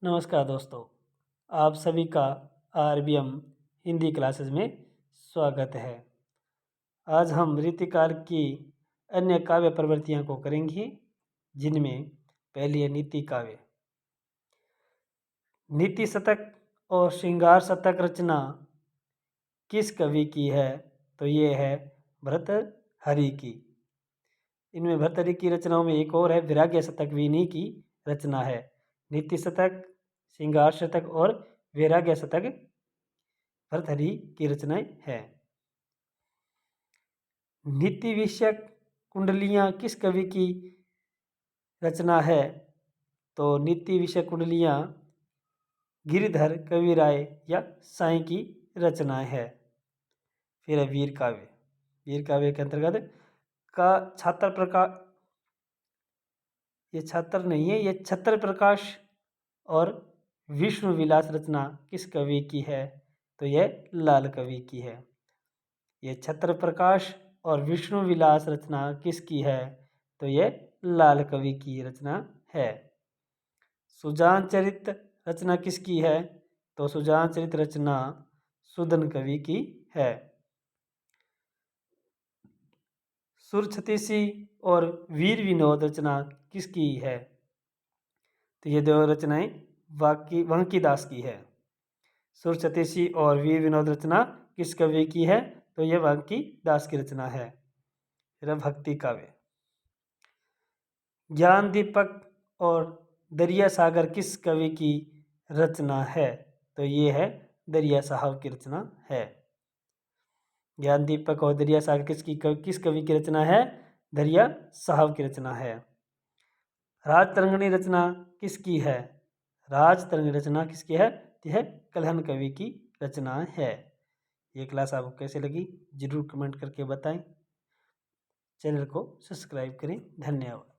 नमस्कार दोस्तों, आप सभी का आरबीएम हिंदी क्लासेस में स्वागत है। आज हम रीतिकार की अन्य काव्य प्रवृत्तियों को करेंगे, जिनमें पहली है नीति काव्य। नीति शतक और श्रृंगार शतक रचना किस कवि की है? तो ये है भर्तृहरि की। इनमें भर्तृहरि की रचनाओं में एक और है वैराग्य शतक भी इन्हीं की रचना है। नीति शतक, श्रृंगार शतक और वैराग्य शतक भर्तृहरि की रचनाएं हैं। नीति विषयक कुंडलियां किस कवि की रचना है? तो नीति विषयक कुंडलियां गिरिधर कविराय या साईं की रचनाएं है। फिर है वीर काव्य। वीर काव्य के अंतर्गत का छात्र प्रकाश, ये छात्र नहीं है, ये छत्र प्रकाश और विष्णु विलास रचना किस कवि की है? तो यह लाल कवि की है। ये छत्र प्रकाश और विष्णु विलास रचना किसकी है? तो यह लाल कवि की रचना है। सुजान चरित रचना किसकी है? तो सुजान चरित रचना सुदन कवि की है। सुरछतीसी और वीर विनोद रचना किसकी है? तो ये दो रचनाएं वांकीदास की है। सुरछतीसी और वीर विनोद रचना किस कवि की है? तो यह वांकीदास की रचना है। फिर भक्ति काव्य। ज्ञान दीपक और दरिया सागर किस कवि की रचना है? तो ये है दरिया साहब की रचना है। ज्ञान दीपक और दरिया सागर किस कवि की रचना है? दरिया साहब की रचना है। राज तरंगिणी रचना किसकी है? राज तरंगिणी रचना किसकी है? यह कल्हन कवि की रचना है। ये क्लास आपको कैसे लगी जरूर कमेंट करके बताएं। चैनल को सब्सक्राइब करें। धन्यवाद।